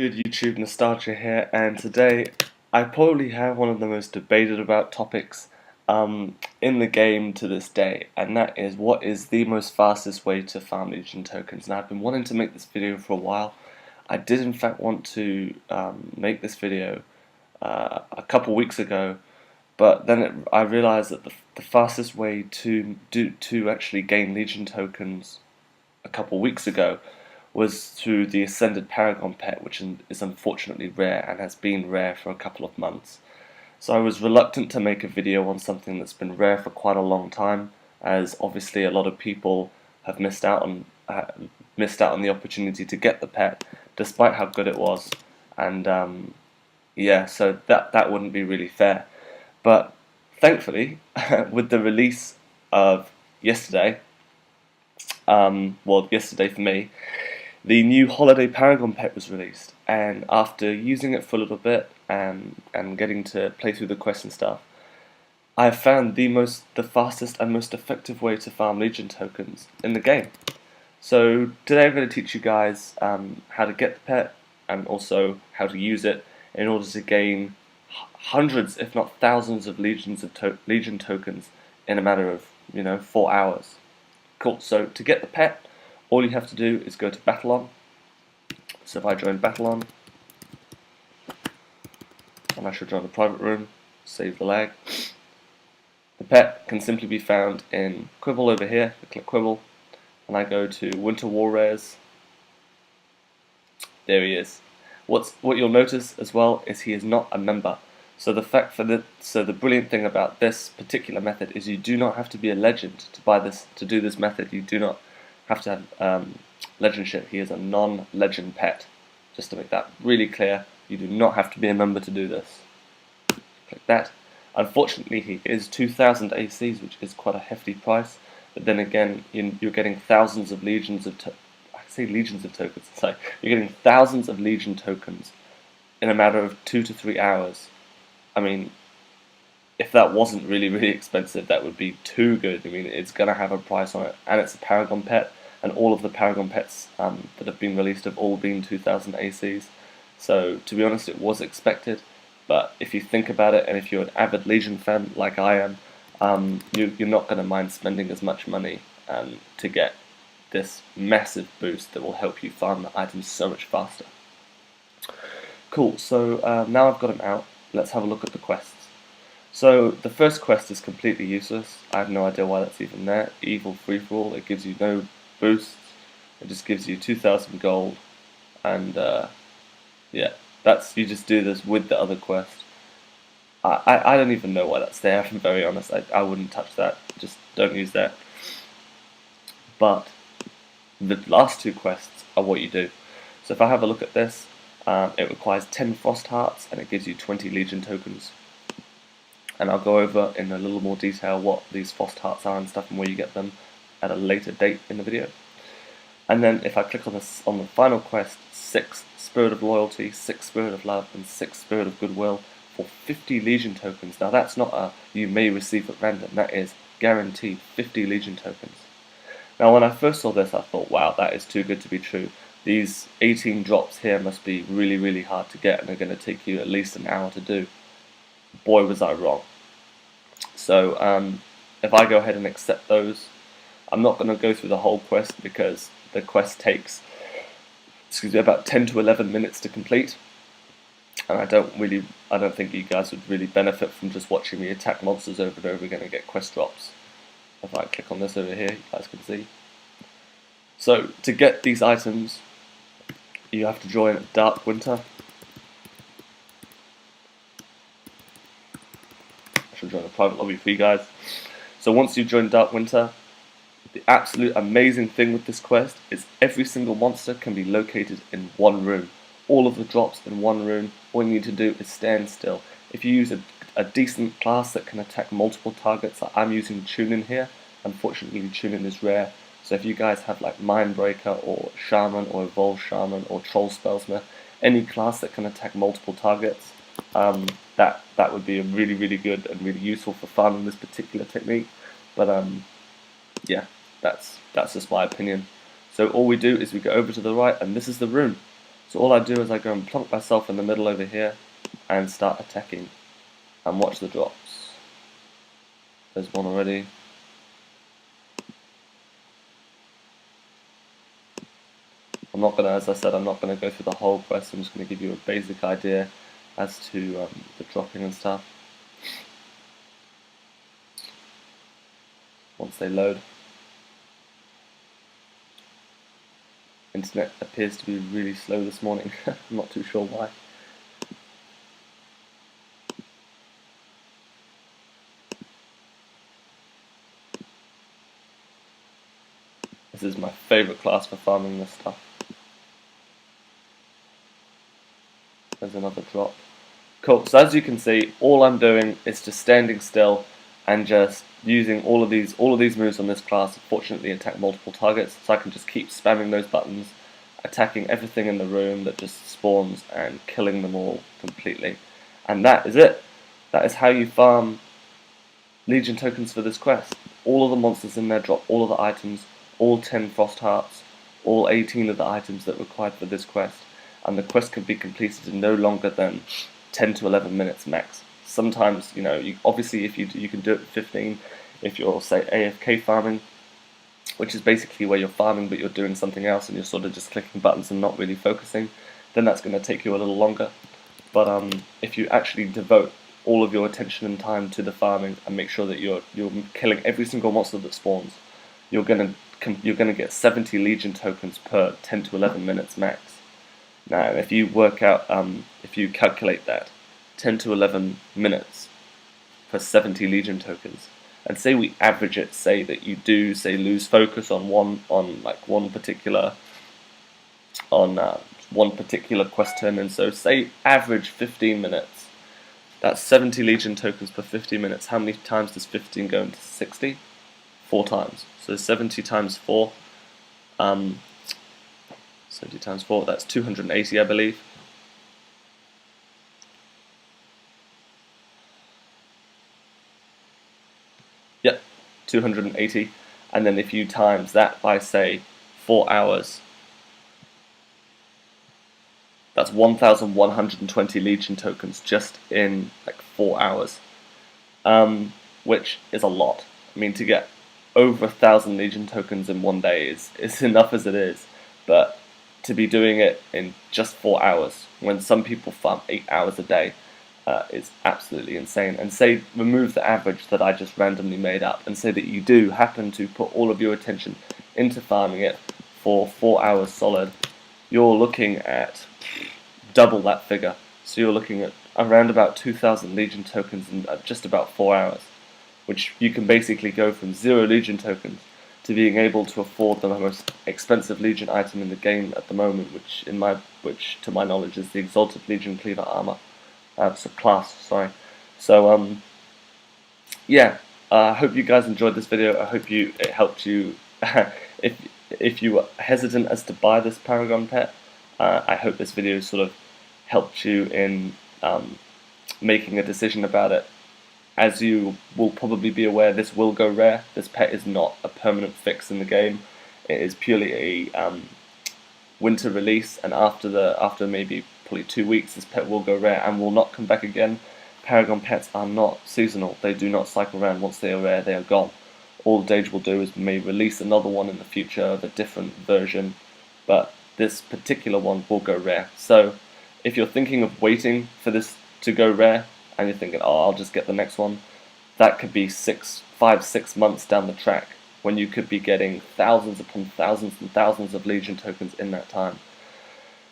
Good YouTube, Nostalgia here, and today I probably have one of the most debated about topics in the game to this day, and that is what is the most fastest way to farm Legion tokens. Now I've been wanting to make this video for a while. I did in fact want to make this video a couple weeks ago, but then I realized that the fastest way to actually gain Legion tokens a couple weeks ago was through the Ascended Paragon pet, which is unfortunately rare and has been rare for a couple of months. So I was reluctant to make a video on something that's been rare for quite a long time, as obviously a lot of people have missed out on the opportunity to get the pet, despite how good it was. And yeah, so that wouldn't be really fair. But thankfully, with the release of yesterday, well, yesterday for me, the new Holiday Paragon pet was released, and after using it for a little bit and getting to play through the quests and stuff, I have found the fastest and most effective way to farm Legion tokens in the game. So today I'm going to teach you guys how to get the pet and also how to use it in order to gain hundreds, if not thousands, of Legion tokens in a matter of 4 hours. Cool. So to get the pet, all you have to do is go to Battle On. So if I join Battle On, and I should join the private room, save the lag. The pet can simply be found in Quibble over here. I click Quibble, and I go to Winter War Rares. There he is. What you'll notice as well is he is not a member. So the brilliant thing about this particular method is you do not have to be a legend to do this method. You do not have to have legendship. He is a non-legend pet. Just to make that really clear, you do not have to be a member to do this. Click that. Unfortunately, he is 2,000 ACs, which is quite a hefty price. But then again, you're getting thousands of legions of tokens. Sorry, you're getting thousands of Legion tokens in a matter of 2 to 3 hours. I mean, if that wasn't really expensive, that would be too good. I mean, it's gonna have a price on it, and it's a Paragon pet, and all of the Paragon pets that have been released have all been 2,000 ACs. So to be honest, it was expected. But if you think about it, and if you're an avid Legion fan like I am, you're not gonna mind spending as much money to get this massive boost that will help you farm the items so much faster. Cool. So now I've got him out. Let's have a look at the quests. So the first quest is completely useless. I have no idea why that's even there. Evil free-for-all. It gives you no boosts. It just gives you 2,000 gold, and yeah, you just do this with the other quest. I don't even know why that's there. If I'm very honest, I wouldn't touch that. Just don't use that. But the last two quests are what you do. So if I have a look at this, it requires 10 Frost Hearts, and it gives you 20 Legion tokens. And I'll go over in a little more detail what these Frost Hearts are and stuff and where you get them at a later date in the video. And then if I click on the final quest, 6 Spirit of Loyalty, 6 Spirit of Love, and 6 Spirit of Goodwill for 50 Legion tokens. Now that's not a you may receive at random, that is guaranteed 50 Legion tokens. Now when I first saw this, I thought, wow, that is too good to be true. These 18 drops here must be really hard to get, and they're going to take you at least an hour to do. Boy, was I wrong. So if I go ahead and accept those, I'm not going to go through the whole quest because the quest takes about 10 to 11 minutes to complete, and I don't think you guys would really benefit from just watching me attack monsters over and over again and get quest drops. If I click on this over here, you guys can see. So to get these items, you have to join Dark Winter. I should join a private lobby for you guys. So once you join Dark Winter, the absolute amazing thing with this quest is every single monster can be located in one room. All of the drops in one room. All you need to do is stand still. If you use a decent class that can attack multiple targets, like I'm using Tunin here. Unfortunately, Tunin is rare. So if you guys have like Mindbreaker or Shaman or Evolved Shaman or Troll Spellsmith, any class that can attack multiple targets, that would be a really good and really useful for farming this particular technique. But yeah, that's just my opinion. So all we do is we go over to the right, and this is the room. So all I do is I go and plonk myself in the middle over here and start attacking and watch the drops. There's one already. I'm not gonna, as I said, I'm not gonna go through the whole quest. I'm just gonna give you a basic idea as to the dropping and stuff. Once they load. Internet appears to be really slow this morning. I'm not too sure why. This is my favourite class for farming this stuff. There's another drop. Cool, so as you can see, all I'm doing is just standing still and just using all of these moves on this class. Fortunately, attack multiple targets, so I can just keep spamming those buttons, attacking everything in the room that just spawns and killing them all completely. And that is it. That is how you farm Legion tokens for this quest. All of the monsters in there drop all of the items, all 10 Frost Hearts, all 18 of the items that are required for this quest, and the quest can be completed in no longer than 10 to 11 minutes max. Sometimes, you know, obviously if you can do it in 15 if you're, say, AFK farming, which is basically where you're farming but you're doing something else and you're sort of just clicking buttons and not really focusing, then that's going to take you a little longer. But if you actually devote all of your attention and time to the farming and make sure that you're killing every single monster that spawns, you're gonna get 70 Legion tokens per 10 to 11 minutes max. Now, if you work out, if you calculate that, 10 to 11 minutes for 70 Legion tokens, and say we average it, say that you do, say, lose focus on one particular quest turn, and so say average 15 minutes. That's 70 Legion tokens per 50 minutes. How many times does 15 go into 60? 4 times. So 70 times 4. 70 times 4, that's 280, I believe. Yep, 280. And then if you times that by, say, 4 hours, that's 1,120 Legion tokens just in like 4 hours, which is a lot. I mean, to get over 1,000 Legion tokens in one day is enough as it is, but to be doing it in just 4 hours, when some people farm 8 hours a day, is absolutely insane. And say, remove the average that I just randomly made up, and say that you do happen to put all of your attention into farming it for 4 hours solid, you're looking at double that figure. So you're looking at around about 2,000 Legion tokens in just about 4 hours, which you can basically go from 0 Legion tokens to being able to afford the most expensive Legion item in the game at the moment, which to my knowledge is the Exalted Legion Cleaver Armor. Class, sorry. So yeah, I hope you guys enjoyed this video. I hope it helped you. if you were hesitant as to buy this Paragon pet, I hope this video sort of helped you in making a decision about it. As you will probably be aware, this will go rare. This pet is not a permanent fix in the game. It is purely a winter release, and after maybe probably 2 weeks, this pet will go rare and will not come back again. Paragon pets are not seasonal. They do not cycle around. Once they are rare, they are gone. All Dage will do is may release another one in the future of a different version, but this particular one will go rare. So if you're thinking of waiting for this to go rare, and you're thinking, oh, I'll just get the next one, that could be 5-6 months down the track, when you could be getting thousands upon thousands and thousands of Legion tokens in that time.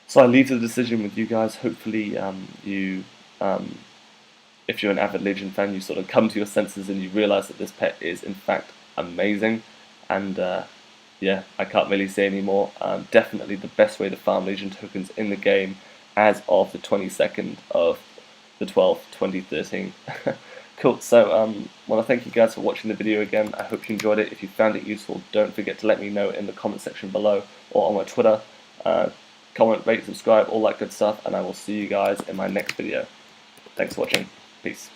So I leave the decision with you guys. Hopefully if you're an avid Legion fan, you sort of come to your senses and you realise that this pet is in fact amazing. And yeah, I can't really say any more. Definitely the best way to farm Legion tokens in the game as of the 22nd of the 12th, 2013. Cool, so I want to thank you guys for watching the video again. I hope you enjoyed it. If you found it useful, don't forget to let me know in the comment section below or on my Twitter. Comment, rate, subscribe, all that good stuff, and I will see you guys in my next video. Thanks for watching. Peace.